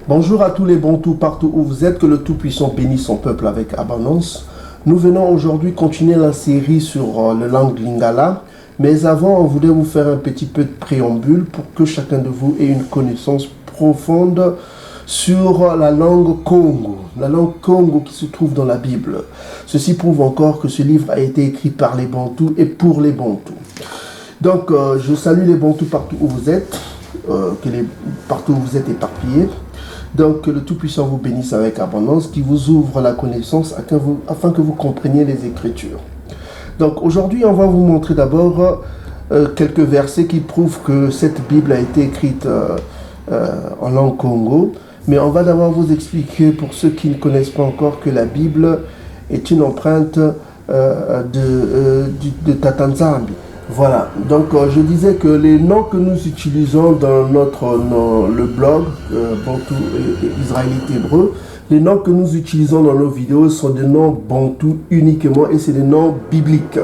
Bonjour à tous les Bantous partout où vous êtes, que le Tout-Puissant bénisse son peuple avec abondance. Nous venons aujourd'hui continuer la série sur la langue lingala, mais avant on voulait vous faire un petit peu de préambule pour que chacun de vous ait une connaissance profonde sur la langue Congo qui se trouve dans la Bible. Ceci prouve encore que ce livre a été écrit par les Bantous et pour les Bantous. Donc je salue les Bantous partout où vous êtes, partout où vous êtes éparpillés. Donc, que le Tout-Puissant vous bénisse avec abondance, qui vous ouvre la connaissance afin que vous compreniez les Écritures. Donc, aujourd'hui, on va vous montrer d'abord quelques versets qui prouvent que cette Bible a été écrite en langue Congo. Mais on va d'abord vous expliquer, pour ceux qui ne connaissent pas encore, que la Bible est une empreinte de Tatanzambi. Voilà, donc je disais que les noms que nous utilisons dans le blog Bantou Israélite Hébreu, les noms que nous utilisons dans nos vidéos sont des noms Bantou uniquement et c'est des noms bibliques.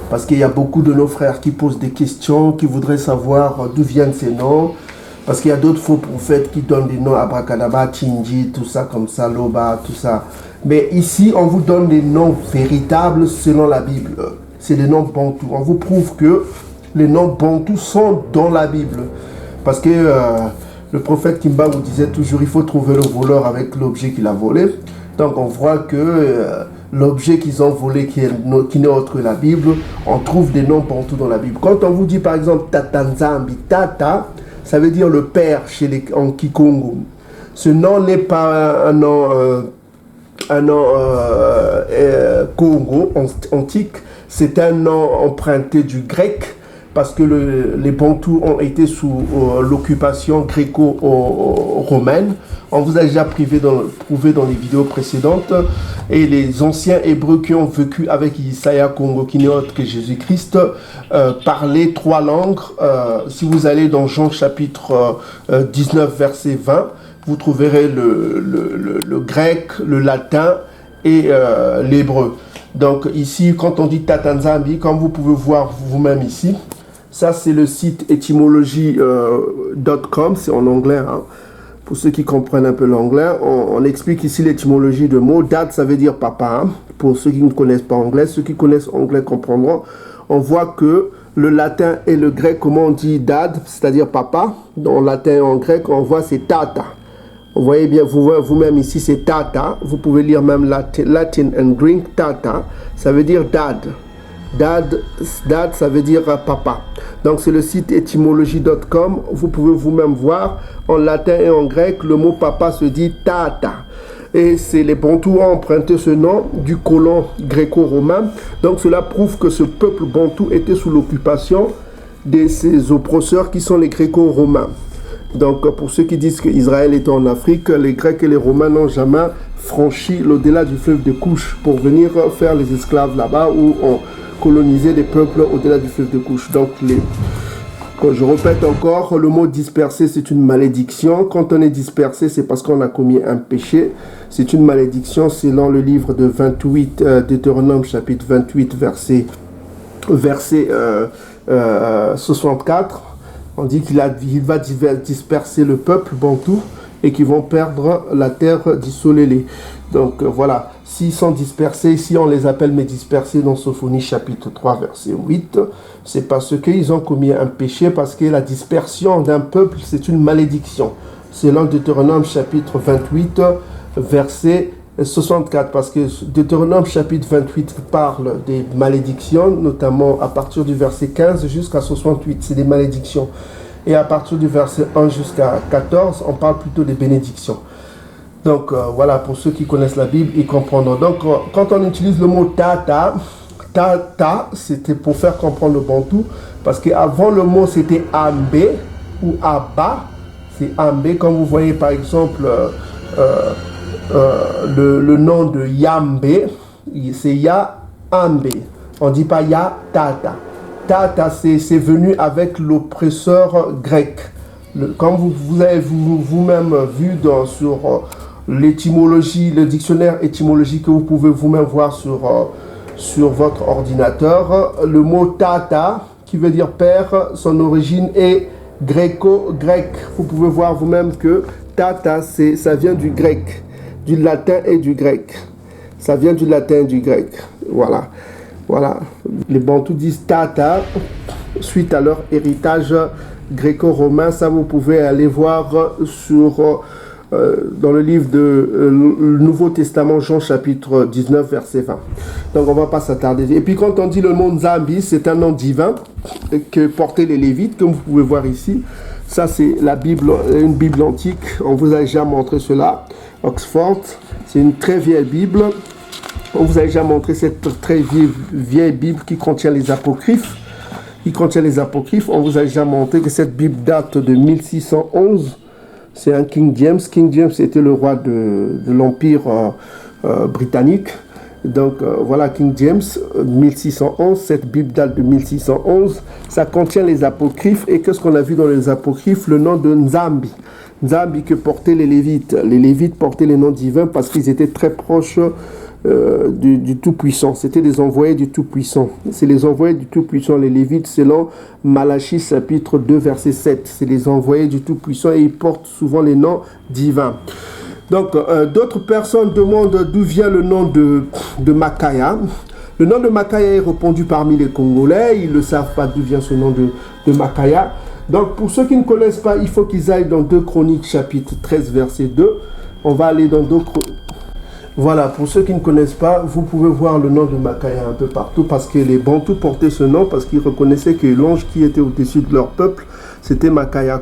Parce qu'il y a beaucoup de nos frères qui posent des questions, qui voudraient savoir d'où viennent ces noms. Parce qu'il y a d'autres faux prophètes qui donnent des noms Abracadabra, Tindji, tout ça comme ça, Loba, tout ça. Mais ici, on vous donne des noms véritables selon la Bible. C'est des noms bantous. On vous prouve que les noms bantous sont dans la Bible. Parce que le prophète Kimba vous disait toujours, il faut trouver le voleur avec l'objet qu'il a volé. Donc on voit que l'objet qu'ils ont volé, qui n'est autre que la Bible, on trouve des noms bantous dans la Bible. Quand on vous dit par exemple Tatanzambi, Tata, ça veut dire le père en Kikongo. Ce nom n'est pas un nom Congo antique. C'est un nom emprunté du grec parce que les Bantous ont été sous l'occupation gréco-romaine. On vous a déjà prouvé dans les vidéos précédentes. Et les anciens Hébreux qui ont vécu avec Isaiah Congo, qui n'est autre que Jésus-Christ, parlaient 3 langues. Si vous allez dans Jean chapitre 19, verset 20, vous trouverez le grec, le latin et l'hébreu. Donc ici, quand on dit Tatanzambi, comme vous pouvez voir vous-même ici, ça c'est le site etymologie.com, c'est en anglais, hein. Pour ceux qui comprennent un peu l'anglais, on explique ici l'étymologie de mots. Dad, ça veut dire papa, hein. Pour ceux qui ne connaissent pas anglais, ceux qui connaissent anglais comprendront. On voit que le latin et le grec, comment on dit dad, c'est-à-dire papa, dans le latin et en grec, on voit c'est tata. Vous voyez bien, vous-même ici, c'est Tata. Vous pouvez lire même Latin and Greek, Tata. Ça veut dire dad. Dad, ça veut dire papa. Donc, c'est le site etymologie.com. Vous pouvez vous-même voir, en latin et en grec, le mot papa se dit Tata. Et c'est les Bantous ont emprunté ce nom du colon gréco-romain. Donc, cela prouve que ce peuple Bantou était sous l'occupation de ces oppresseurs qui sont les gréco-romains. Donc, pour ceux qui disent qu'Israël était en Afrique, les Grecs et les Romains n'ont jamais franchi l'au-delà du fleuve de Couche pour venir faire les esclaves là-bas ou coloniser les peuples au-delà du fleuve de Couche. Donc, je répète encore, le mot dispersé, c'est une malédiction. Quand on est dispersé, c'est parce qu'on a commis un péché. C'est une malédiction selon le livre de 28, Deutéronome chapitre 28, verset 64. On dit qu'il va disperser le peuple bantou et qu'ils vont perdre la terre d'Issolélé. Donc voilà, s'ils sont dispersés, ici on les appelle mais dispersés dans Sophonie chapitre 3 verset 8, c'est parce qu'ils ont commis un péché, parce que la dispersion d'un peuple c'est une malédiction. Selon Deutéronome chapitre 28 verset 64, parce que Deutéronome chapitre 28 parle des malédictions, notamment à partir du verset 15 jusqu'à 68, c'est des malédictions. Et à partir du verset 1 jusqu'à 14, on parle plutôt des bénédictions. Donc voilà, pour ceux qui connaissent la Bible, ils comprendront. Donc quand on utilise le mot tata, c'était pour faire comprendre le bantou, parce qu'avant le mot c'était ambe ou aba, c'est ambe, comme vous voyez par exemple le nom de Yambé, c'est Ya-Ambé. On ne dit pas Ya-Tata. Tata, c'est venu avec l'oppresseur grec. Comme vous avez vous-même vu sur l'étymologie, le dictionnaire étymologique que vous pouvez vous-même voir sur votre ordinateur, le mot Tata, qui veut dire père, son origine est gréco-grec. Vous pouvez voir vous-même que Tata, ça vient du grec, du latin et du grec. Ça vient du latin et du grec. Voilà. Voilà. Les Bantous disent Tata suite à leur héritage gréco-romain. Ça, vous pouvez aller voir dans le livre de Nouveau Testament, Jean chapitre 19, verset 20. Donc, on ne va pas s'attarder. Et puis, quand on dit le nom Nzambi, c'est un nom divin que portaient les Lévites, comme vous pouvez voir ici. Ça, c'est la Bible, une Bible antique. On vous a déjà montré cela. Oxford, c'est une très vieille Bible. On vous a déjà montré cette très vieille Bible qui contient les apocryphes. On vous a déjà montré que cette Bible date de 1611. C'est un King James. King James était le roi de l'Empire britannique. Donc voilà, King James, 1611. Cette Bible date de 1611. Ça contient les apocryphes. Et qu'est-ce qu'on a vu dans les apocryphes? Le nom de Nzambi. Nzambi que portaient les Lévites. Les Lévites portaient les noms divins parce qu'ils étaient très proches du Tout-Puissant. C'était des envoyés du Tout-Puissant. C'est les envoyés du Tout-Puissant, les Lévites, selon Malachie chapitre 2, verset 7. C'est les envoyés du Tout-Puissant et ils portent souvent les noms divins. Donc, d'autres personnes demandent d'où vient le nom de Makaya. Le nom de Makaya est répandu parmi les Congolais. Ils ne savent pas d'où vient ce nom de Makaya. Donc, pour ceux qui ne connaissent pas, il faut qu'ils aillent dans 2 Chroniques chapitre 13, verset 2. On va aller dans 2 Chroniques. Voilà, pour ceux qui ne connaissent pas, vous pouvez voir le nom de Makaya un peu partout parce que les Bantous portaient ce nom parce qu'ils reconnaissaient que l'ange qui était au-dessus de leur peuple, c'était Makaya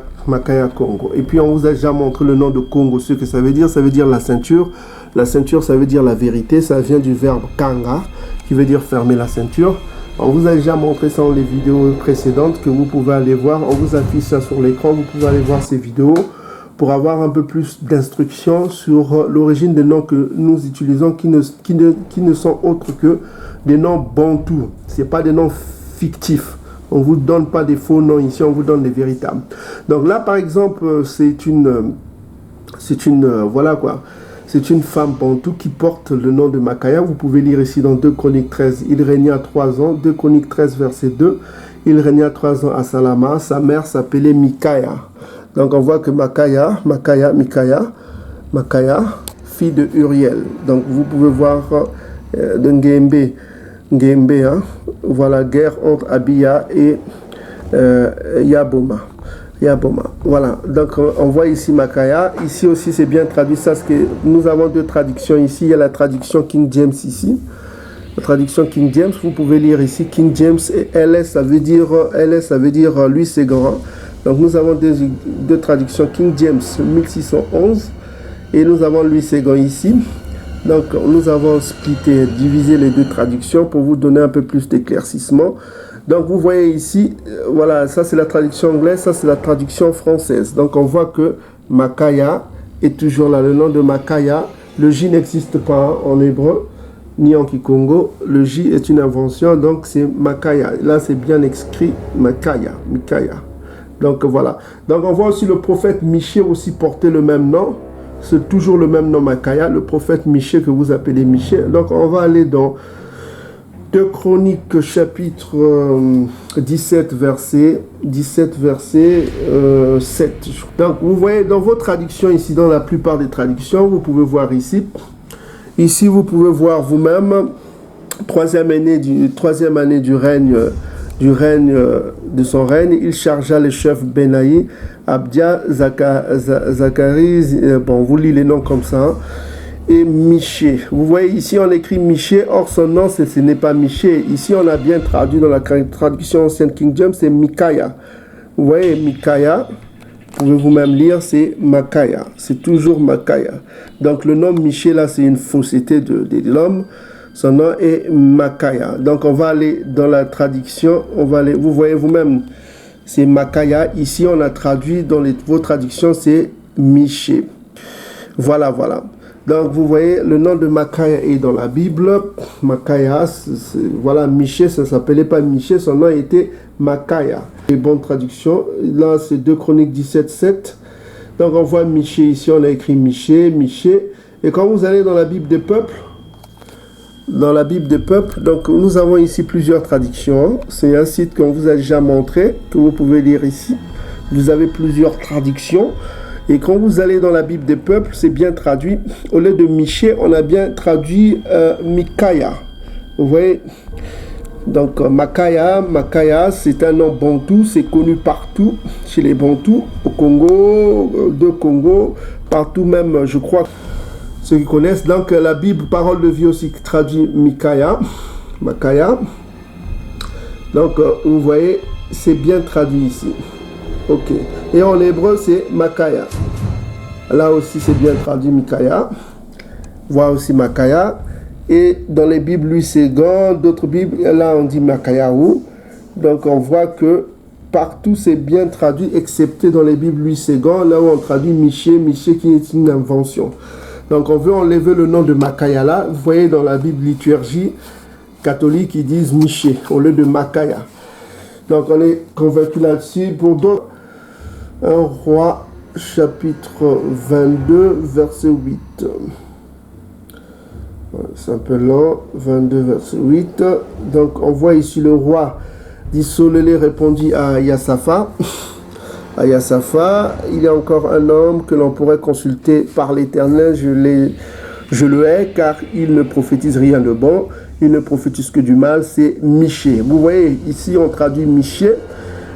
Congo. Et puis on vous a déjà montré le nom de Congo, ce que ça veut dire la ceinture. La ceinture, ça veut dire la vérité, ça vient du verbe kanga, qui veut dire fermer la ceinture. On vous a déjà montré ça dans les vidéos précédentes que vous pouvez aller voir. On vous affiche ça sur l'écran, vous pouvez aller voir ces vidéos pour avoir un peu plus d'instructions sur l'origine des noms que nous utilisons qui ne sont autres que des noms bantous. Ce n'est pas des noms fictifs. On ne vous donne pas des faux noms ici, on vous donne des véritables. Donc là, par exemple, c'est une femme bantou qui porte le nom de Makaya. Vous pouvez lire ici dans 2 Chroniques 13. Il régna 3 ans. 2 Chroniques 13, verset 2. Il régna 3 ans à Salama. Sa mère s'appelait Mikaya. Donc on voit que Makaya, fille de Uriel. Donc vous pouvez voir de Ngembe, hein? Voilà, guerre entre Abiya et Yaboma. Voilà, donc on voit ici Makaya. Ici aussi c'est bien traduit, ça, parce que nous avons 2 traductions ici. Il y a la traduction King James ici. La traduction King James, vous pouvez lire ici King James et LS, ça veut dire lui c'est grand. Donc nous avons deux traductions King James 1611 et nous avons Louis Ségon ici. Donc nous avons divisé les 2 traductions pour vous donner un peu plus d'éclaircissement. Donc vous voyez ici, voilà, ça c'est la traduction anglaise, ça c'est la traduction française. Donc on voit que Makaya est toujours là, le nom de Makaya. Le J n'existe pas en hébreu ni en Kikongo. Le J est une invention, donc c'est Makaya. Là c'est bien écrit Mikaya. Donc voilà. Donc on voit aussi le prophète Michée aussi porter le même nom. C'est toujours le même nom Makaya, le prophète Michée que vous appelez Michée. Donc on va aller dans 2 Chroniques chapitre 17 verset 7. Donc vous voyez dans vos traductions ici, dans la plupart des traductions, vous pouvez voir ici. Ici vous pouvez voir vous-même, troisième année du règne de son règne, il chargea les chefs Benaï, Abdia, Zacharie, bon, vous lisez les noms comme ça, hein, et Michée. Vous voyez ici, on écrit Michée, or son nom, ce n'est pas Michée. Ici, on a bien traduit dans la traduction ancienne King James, c'est Mikaya. Vous voyez, Mikaya, vous pouvez vous-même lire, c'est Makaya. C'est toujours Makaya. Donc, le nom Michée, là, c'est une fausseté de l'homme. Son nom est Makaya. Donc on va aller dans la traduction. Vous voyez vous-même, c'est Makaya. Ici on a traduit dans vos traductions, c'est Michée. Voilà. Donc vous voyez, le nom de Makaya est dans la Bible. Makaya, voilà, Michée, ça ne s'appelait pas Michée, son nom était Makaya. Les bonnes traductions, là c'est 2 Chroniques 17, 7. Donc on voit Michée ici, on a écrit Michée. Et quand vous allez dans la Bible des peuples, donc nous avons ici plusieurs traductions. C'est un site qu'on vous a déjà montré, que vous pouvez lire ici. Vous avez plusieurs traductions. Et quand vous allez dans la Bible des peuples, c'est bien traduit. Au lieu de Miché, on a bien traduit Mikaya. Vous voyez? Donc Makaya, c'est un nom bantou, c'est connu partout chez les bantous, au Congo, de Congo, partout même, je crois, ceux qui connaissent. Donc la Bible, parole de vie aussi traduit Makaya. Donc vous voyez, c'est bien traduit ici. Ok. Et en hébreu, c'est Makaya. Là aussi, c'est bien traduit Mikaya. Voilà aussi Makaya. Et dans les Bibles, lui, c'est Gan. D'autres Bibles, là, on dit Makayahu. Donc, on voit que partout, c'est bien traduit, excepté dans les Bibles, lui, c'est Gan. Là où on traduit Miché qui est une invention. Donc, on veut enlever le nom de Makaya là. Vous voyez, dans la Bible liturgie catholique, ils disent Miché au lieu de Makaya. Donc, on est convaincu là-dessus. Pour d'autres, 1 Roi, chapitre 22, verset 8. C'est un peu lent, 22 verset 8. Donc on voit ici le roi d'Issolélé répondit à Yasapha. À Yasapha, il y a encore un homme que l'on pourrait consulter par l'Éternel. Je le hais car il ne prophétise rien de bon. Il ne prophétise que du mal. C'est Miché. Vous voyez, ici on traduit Miché.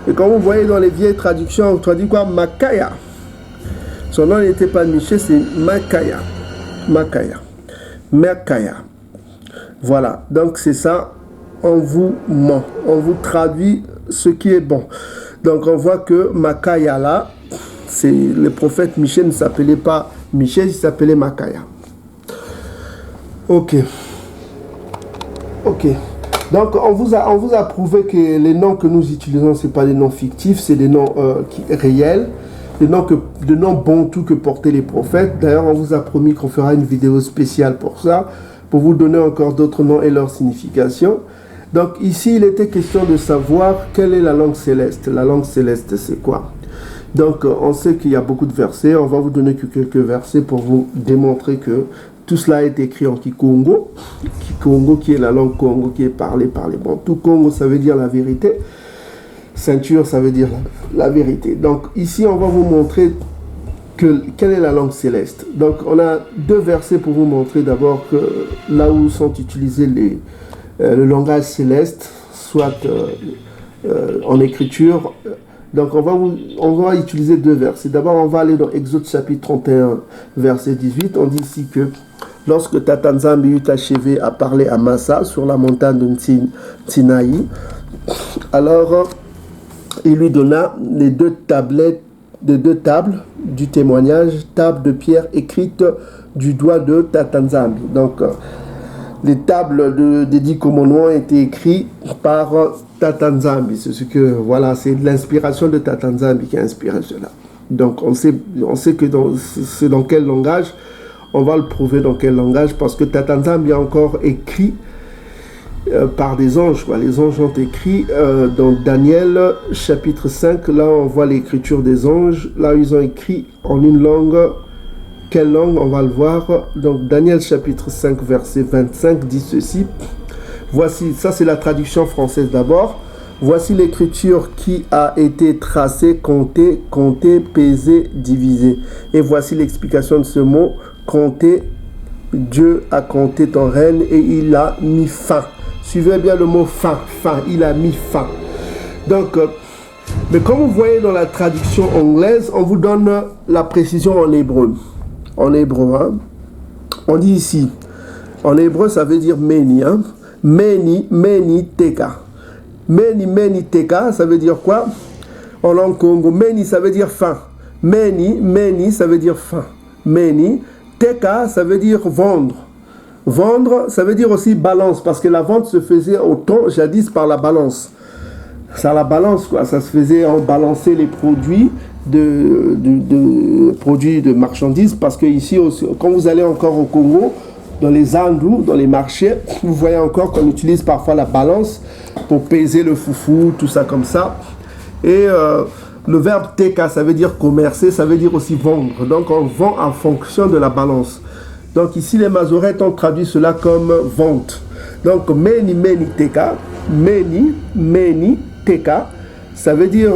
Et quand vous voyez dans les vieilles traductions, on traduit quoi? Makaya. Son nom n'était pas Miché, c'est Makaya. Makaya. Voilà, donc c'est ça, on vous ment, on vous traduit ce qui est bon. Donc on voit que Makaya là, c'est le prophète Miché ne s'appelait pas Miché, il s'appelait Makaya. Ok. Donc on vous a prouvé que les noms que nous utilisons, c'est pas des noms fictifs, c'est des noms réels. Des noms bantous que portaient les prophètes. D'ailleurs, on vous a promis qu'on fera une vidéo spéciale pour ça, pour vous donner encore d'autres noms et leur signification. Donc ici, il était question de savoir quelle est la langue céleste. La langue céleste, c'est quoi? Donc on sait qu'il y a beaucoup de versets. On va vous donner que quelques versets pour vous démontrer que tout cela est écrit en Kikongo. Kikongo qui est la langue Congo qui est parlée par les Bantous. Congo, ça veut dire la vérité. Ceinture, ça veut dire la vérité. Donc ici, on va vous montrer quelle est la langue céleste. Donc on a deux versets pour vous montrer d'abord que là où sont utilisés le langage céleste, soit en écriture. Donc on va utiliser deux versets. D'abord, on va aller dans Exode chapitre 31, verset 18. On dit ici que lorsque Tatanzambi eut achevé à parler à Massa sur la montagne de Sinaï, alors il lui donna les deux tables du témoignage, table de pierre écrite du doigt de Tatanzambi. Donc, les tables des 10 commandements ont été écrites par Tatanzambi. C'est ce que, voilà, c'est l'inspiration de Tatanzambi qui a inspiré cela. Donc, on sait que c'est dans quel langage, on va le prouver dans quel langage, parce que Tatanzambi a encore écrit par des anges, quoi. Les anges ont écrit dans Daniel chapitre 5, là on voit l'écriture des anges, là ils ont écrit en une langue. Quelle langue? On va le voir. Donc Daniel chapitre 5 verset 25 dit ceci. Voici, ça c'est la traduction française d'abord. Voici l'écriture qui a été tracée, comptée, pesée, divisée. Et voici l'explication de ce mot, compter. Dieu a compté ton règne et il a mis fin. Suivez bien le mot fin, il a mis fin. Donc, mais comme vous voyez dans la traduction anglaise, on vous donne la précision en hébreu. En hébreu, hein. On dit ici, en hébreu, ça veut dire meni, hein. Meni, teka. Meni, teka, ça veut dire quoi? En langue Congo, meni, ça veut dire fin. Meni, ça veut dire fin. Meni, teka, ça veut dire vendre. Vendre, ça veut dire aussi balance, parce que la vente se faisait au temps jadis par la balance. Ça la balance, quoi. Ça se faisait en balancer les produits produits de marchandises, parce que ici, quand vous allez encore au Congo, dans les andous, dans les marchés, vous voyez encore qu'on utilise parfois la balance pour peser le foufou, tout ça comme ça. Et le verbe teka, ça veut dire commercer, ça veut dire aussi vendre. Donc on vend en fonction de la balance. Donc ici, les Masorètes ont traduit cela comme vente. Donc, meni, teka, meni, teka, ça veut dire